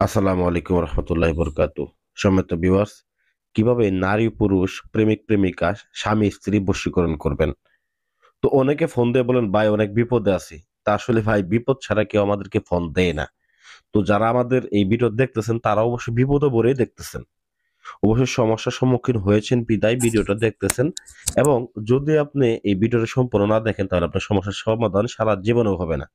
আসসালামু আলাইকুম রহমতুল্লাহ বরকাতু। সম্মানিত ভিউয়ার্স, কিভাবে নারী পুরুষ প্রেমিক প্রেমিকা স্বামী স্ত্রী বশীকরণ করবেন। তো অনেকে ফোন দিয়ে বলেন ভাই অনেক বিপদে আছি। তা আসলে ভাই বিপদ ছাড়া কেউ আমাদেরকে ফোন দেয় না। তো যারা আমাদের এই ভিডিও দেখতেছেন তারা অবশ্যই বিপদে পড়েই দেখতেছেন, অবশ্যই সমস্যার সম্মুখীন হয়েছেন বিদায় ভিডিওটা দেখতেছেন। এবং যদি আপনি এই ভিডিওটা সম্পূর্ণ না দেখেন তাহলে আপনার সমস্যার সমাধান সারা জীবনেও হবে না।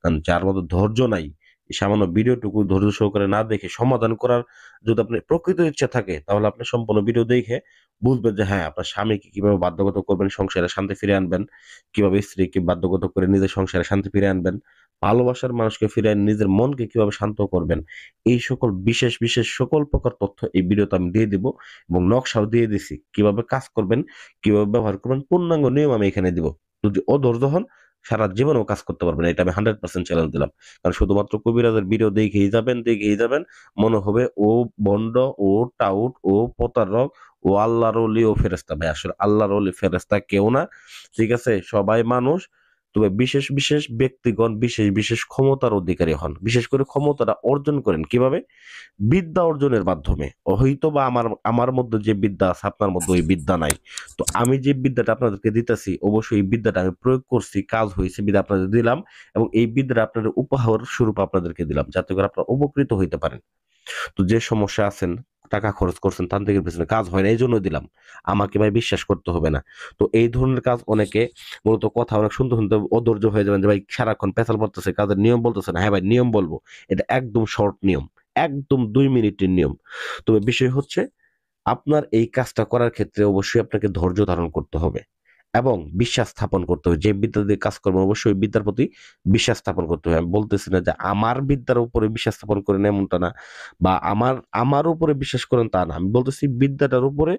কারণ যার মধ্যে ধৈর্য নাই, এই সামান্য ভিডিওটুকু ধৈর্য সহকারে না দেখে সমাধান করার যদি আপনার প্রকৃত ইচ্ছা থাকে তাহলে আপনি সম্পূর্ণ ভিডিও দেখে বুঝবেন যে হ্যাঁ আপনার স্বামীকে কিভাবে বাধ্যগত করবেন সংসারে শান্তি ফিরে আনবেন, কিভাবে স্ত্রীকে বাধ্যগত করে নিজের সংসারে শান্তি ফিরে আনবেন, ভালোবাসার মানুষকে ফিরে এনে নিজের মনকে কিভাবে শান্ত করবেন। এই সকল বিশেষ বিশেষ সকল প্রকার তথ্য এই ভিডিওতে আমি দিয়ে দিব এবং নকশাও দিয়ে দিছি কিভাবে কাজ করবেন, কিভাবে ব্যবহার করবেন, পূর্ণাঙ্গ নিয়ম আমি এখানে দিব। যদি অধৈর্য হন সারা জীবনেও কাজ করতে পারবেন, এটা আমি 100% চ্যালেঞ্জ দিলাম। কারণ শুধুমাত্র কবিরাজের ভিডিও দেখেই যাবেন মনে হবে ও বন্ড, ও টাউট, ও প্রতারক, ও আল্লাহর ওলি, ও ফেরেস্তা। ভাই আসলে আল্লাহর ওলি ফেরেস্তা কেউ না, ঠিক আছে? সবাই মানুষ। তবে বিশেষ বিশেষ ব্যক্তিগণ বিশেষ বিশেষ ক্ষমতার অধিকারী হন। বিশেষ করে ক্ষমতাটা অর্জন করেন কিভাবে? বিদ্যা অর্জনের মাধ্যমে। হয়তো বা আমার আমার মধ্যে যে বিদ্যা আছে আপনার মধ্যে ওই বিদ্যা নাই। তো আমি যে বিদ্যাটা আপনাদেরকে দিতেছি অবশ্যই এই বিদ্যাটা আমি প্রয়োগ করছি, কাজ হয়েছে বিদ্যা আপনাদের দিলাম। এবং এই বিদ্যাটা আপনাদের উপহার স্বরূপ আপনাদেরকে দিলাম যাতে করে আপনারা উপকৃত হইতে পারেন। তো যে সমস্যা আছেন, টাকা খরচ করছেন তান্ত্রিকের পেছনে, কাজ হয় না এই জন্য দিলাম, আমাকে ভাই বিশ্বাস করতে হবে না। তো এই ধরনের কাজ অনেকে মূলত কথা অনেক শুনতে শুনতে অধৈর্য হয়ে যাবেন যে ভাই সারাক্ষণ পেঁচাল পড়তেছে, কাজের নিয়ম বলতেছে না। হ্যাঁ ভাই নিয়ম বলবো, এটা একদম শর্ট নিয়ম, একদম 2 মিনিটের নিয়ম। তবে বিষয় হচ্ছে আপনার এই কাজটা করার ক্ষেত্রে অবশ্যই আপনাকে ধৈর্য ধারণ করতে হবে এবং বিশ্বাস স্থাপন করতে হবে। যে বিদ্যা দিয়ে কাজ করবেন অবশ্যই ওই বিদ্যার প্রতি বিশ্বাস স্থাপন করতে হবে। আমি বলতেছি না যে আমার বিদ্যার উপরে বিশ্বাস স্থাপন করেন এমনটা না, বা আমার উপরে বিশ্বাস করেন তা না। আমি বলতেছি বিদ্যাটার উপরে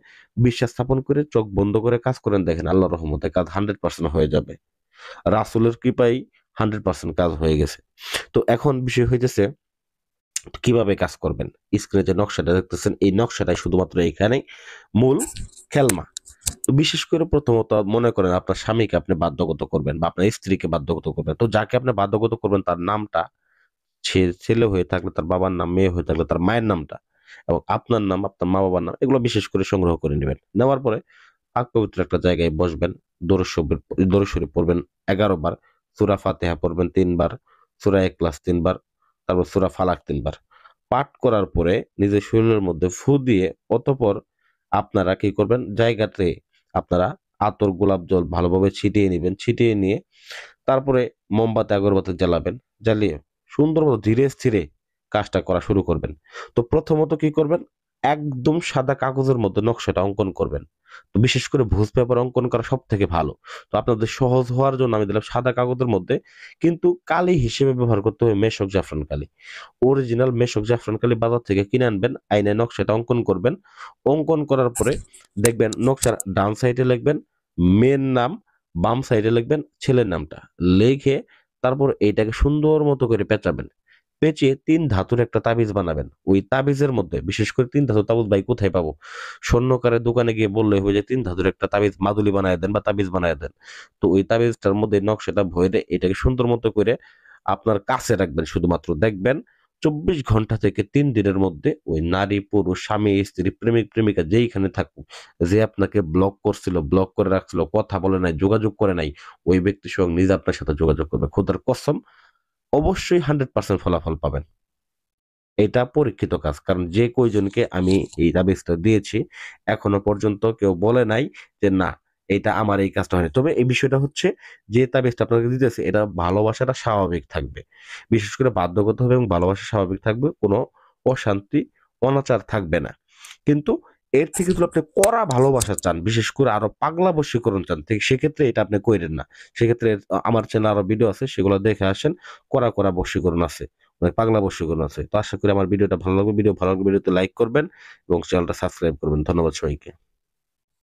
বিশ্বাস স্থাপন করে চোখ বন্ধ করে কাজ করেন, দেখেন আল্লাহর রহমতে কাজ 100% হয়ে যাবে। রাসূলের কৃপায় 100% কাজ হয়ে গেছে। তো এখন বিষয় হইতেছে কিভাবে কাজ করবেন। স্ক্রিনে যে নকশাটা দেখতেছেন এই নকশাটাই শুধুমাত্র এখানেই মূল খেলনা। তো বিশেষ করে প্রথমত মনে করেন আপনার স্বামীকে আপনি বাধ্যগত করবেন বা আপনার স্ত্রীকে বাধ্যগত করবেন। তো যাকে আপনি বাধ্যগত করবেন তার নামটা, ছেলে হয়ে থাকলে তার বাবার নাম, মেয়ে হয়ে থাকলে তার মায়ের নামটা এবং আপনার নাম, আপনার মা-বাবার নাম এগুলো বিশেষ করে সংগ্রহ করে নিবেন। নেওয়ার পরে পাক পবিত্র একটা জায়গায় বসবেন। দরুদ শরীফ পড়বেন ১১ বার, সূরা ফাতিহা পড়বেন ৩ বার, সূরা ইখলাস ৩ বার, তারপর সূরা ফালাক ৩ বার। পাঠ করার পরে নিজের শরীরের মধ্যে ফু দিয়ে অতঃপর আপনারা কি করবেন? জায়গাতে আপনারা আতর, গোলাপ জল ভালোভাবে ছিটিয়ে নিবেন। ছিটিয়ে নিয়ে তারপরে মোমবাতি, আগরবাতি জ্বালাবেন। জ্বালিয়ে সুন্দর মতো ধীরে স্থিরে কাজটা করা শুরু করবেন। তো প্রথমত কি করবেন? একদম সাদা কাগজের মধ্যে নকশাটা অঙ্কন করবেন। তো বিশেষ করে ভুজ পেপার অঙ্কন করা সবথেকে ভালো। তো আপনাদের সহজ হওয়ার জন্য আমি দিলাম সাদা কাগজের মধ্যে। কিন্তু কালি হিসেবে ব্যবহার করতে হবে মেশক জাফরান কালি। অরিজিনাল মেশক জাফরান কালি বাজার থেকে কিনে আনবেন, আইনে নকশাটা অঙ্কন করবেন। অঙ্কন করার পরে দেখবেন নকশার ডান সাইডে লিখবেন মেয়ের নাম, বাম সাইডে লিখবেন ছেলের নামটা। লিখে তারপর এইটাকে সুন্দর মতো করে পেঁচাবেন। পেঁচিয়ে ৩ ধাতুর একটা তাবিজ বানাবেন। ওই তাবিজের মধ্যে বিশেষ করে ৩ ধাতুর তাবিজ ভাই কোথায় পাবো? স্বর্ণকারের দোকানে গিয়ে বললে হবে যে ৩ ধাতুর একটা তাবিজ মাদুলি বানায় দেন বা তাবিজ বানায় দেন। তো ওই তাবিজটার মধ্যে নকশাটা ভরে এটাকে সুন্দর মতো করে আপনার কাছে রাখবেন শুধুমাত্র। দেখবেন ২৪ ঘন্টা থেকে ৩ দিনের মধ্যে ওই নারী, পুরুষ, স্বামী, স্ত্রী, প্রেমিক, প্রেমিকা যেইখানে থাকুক, যে আপনাকে ব্লক করছিল, ব্লক করে রাখছিল, কথা বলে নাই, যোগাযোগ করে নাই, ওই ব্যক্তি স্বয়ং নিজে আপনার সাথে যোগাযোগ করবে। খোদার কসম অবশ্যই 100% ফলাফল পাবেন। এটা পরীক্ষিত কাজ। কারণ যে কয়জনকে আমি এই তাবিজটা দিয়েছি এখনো পর্যন্ত কেউ বলে নাই যে না এটা আমার এই কাজটা হয়নি। তবে এই বিষয়টা হচ্ছে যে তাবিজটা আপনাকে দিতেছে এটা ভালোবাসাটা স্বাভাবিক থাকবে। বিশেষ করে বাধ্যগত হবে এবং ভালোবাসা স্বাভাবিক থাকবে। কোনো অশান্তি, অনাচার থাকবে না। কিন্তু এর থেকে যদি আপনি কড়া ভালোবাসা চান, বিশেষ করে আরো পাগলা বশীকরণ চান, ঠিক সেক্ষেত্রে এটা আপনি কইরেন না। সেক্ষেত্রে আমার চ্যানেলে আরো ভিডিও আছে সেগুলো দেখে আসেন। কড়া বশীকরণ আছে। মানে পাগলা বশীকরণ আছে। তো আশা করি আমার ভিডিওটা ভালো লাগবে। ভিডিও ভালো লাগলে ভিডিওতে লাইক করবেন এবং চ্যানেলটা সাবস্ক্রাইব করবেন। ধন্যবাদ সবাইকে।